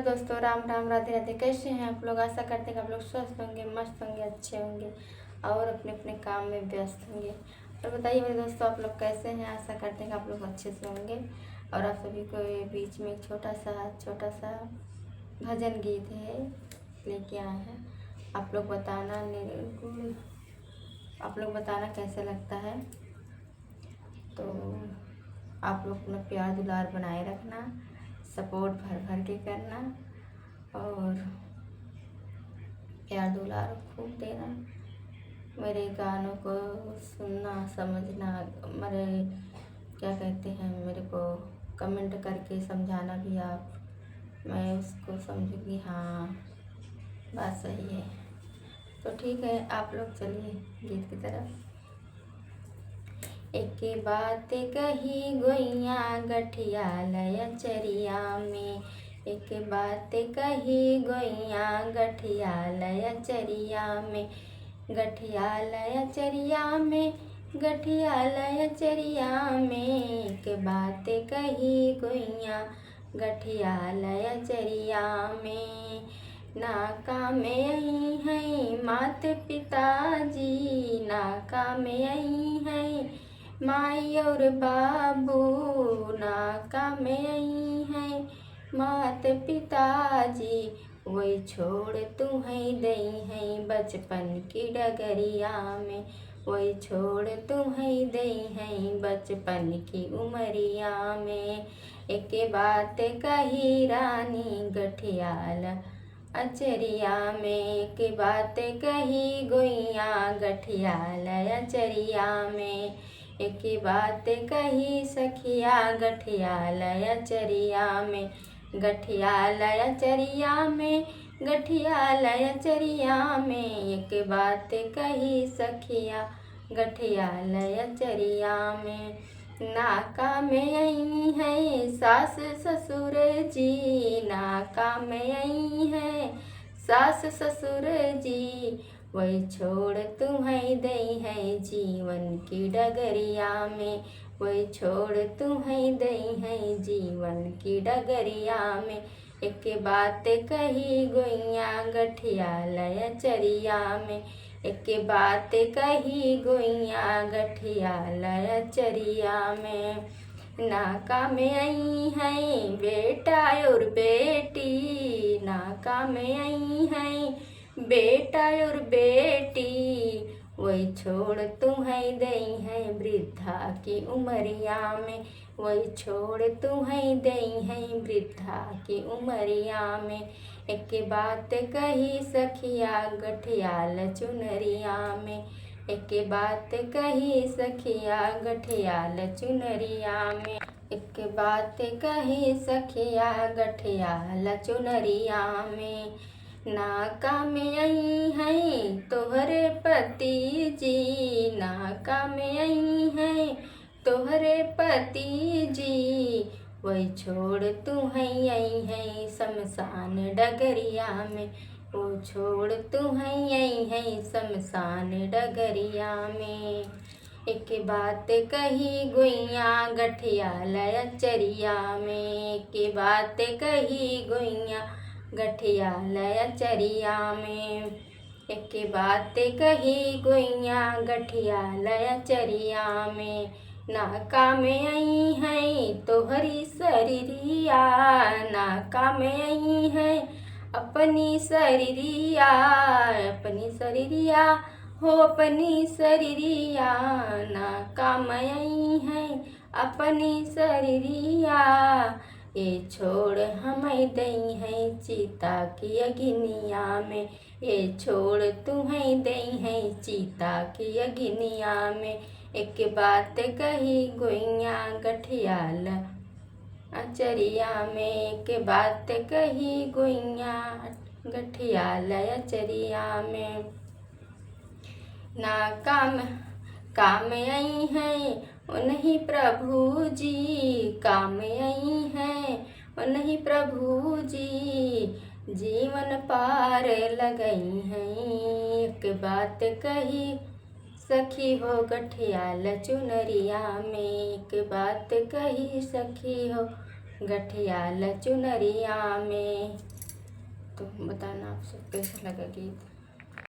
दोस्तों, राम राम, राधे राधे। कैसे हैं आप लोग? आशा करते हैं कि आप लोग स्वस्थ होंगे, मस्त होंगे, अच्छे होंगे और अपने अपने काम में व्यस्त होंगे। और बताइए मेरे दोस्तों, आप लोग कैसे हैं? आशा करते हैं कि आप लोग अच्छे से होंगे। और आप सभी को बीच में एक छोटा सा भजन गीत है लेके आए हैं। आप लोग बताना कैसे लगता है। तो आप लोग अपना प्यार दुलार बनाए रखना, सपोर्ट भर भर के करना और प्यार दुलार खूब देना। मेरे गानों को सुनना, समझना, मेरे क्या कहते हैं, मेरे को कमेंट करके समझाना भी आप, मैं उसको समझूँगी। हाँ, बात सही है। तो ठीक है, आप लोग चलिए गीत की तरफ। एक बात कही गोइया गठिया लय चरिया में, एक बात कही गोइया गठिया लय चरिया में, गठिया लय चरिया में, गठिया लय चरिया में। एक बात कही गोइया गठिया लय चरिया में, नाका में आई हैं मात पिताजी, नाका में आई हैं माई और बाबू, नाका में आई हैं मात पिताजी। वही छोड़ तुम्हें दई हैं बचपन की डगरिया में, वही छोड़ तुम्हें दई हैं बचपन की उमरिया में। एक बात कही रानी गठियाल अचरिया में, एक बात कही गोइया गठियाल अचरिया में, एक बात कही सखिया गठियाल अचरिया में, गठियाल अचरिया में, गठियाल अचरिया में। एक बात कही सखिया गठियाल अचरिया में, नाका में आई हैं सास ससुर जी, नाका में आई हैं सास ससुर जी। वही छोड़ तुम्हें दई है जीवन की डगरिया में, वही छोड़ तुम्हें दई है जीवन की डगरिया में। एक बात कही गोइया गठियाल अचरिया में, एक बात कही गोइया गठियाल अचरिया में। नाका में आई हैं बेटा और बेटी, नाका में आई हैं बेटा और बेटी। वही छोड़ तुम्हें दई हैं वृद्धा की उमरिया में, वही छोड़ तुम्हें दई हैं वृद्धा की उमरिया में। एक बात कही सखिया गठियाल चुनरिया में, एक बात कही सखिया गठियाल चुनरिया में, एक बात कही सखिया गठियाल चुनरिया में। नाका में आई हैं तोहरे पति जी, नाका में आई हैं तोहरे पति जी। वही छोड़ तुम्हें आई हैं शमशान डगरिया में, वो छोड़ तुम्हें आई हैं शमशान डगरिया में। एक बात कही गोइया गठियाल अचरिया में, एक बात कही गोइया गठियाल अचरिया में, एक बात कही गोइया गठियाल अचरिया में। नाका में आई हैं तोहरी शरीरिया, नाका में आई हैं अपनी शरीरिया, अपनी शरीरिया हो अपनी शरीरिया। नाका में आई हैं अपनी शरीरिया, ये छोड़ हमें दई हैं चिता की अग्निया में, ये छोड़ तुम्हें दई हैं चिता की अग्निया में। एक बात कही गोइया गठियाल अचरिया में, एक बात कही गोइया गठियाल अचरिया में। नाका में काम आई हैं उन्हीं प्रभु जी, काम आई हैं उन्हीं प्रभु जी, जीवन पार लगई हैं। एक बात कही सखी हो गठियाल चुनरिया में, एक बात कही सखी हो गठिया लचुनरिया में। तो बताना आप सब कैसा लगा गीत।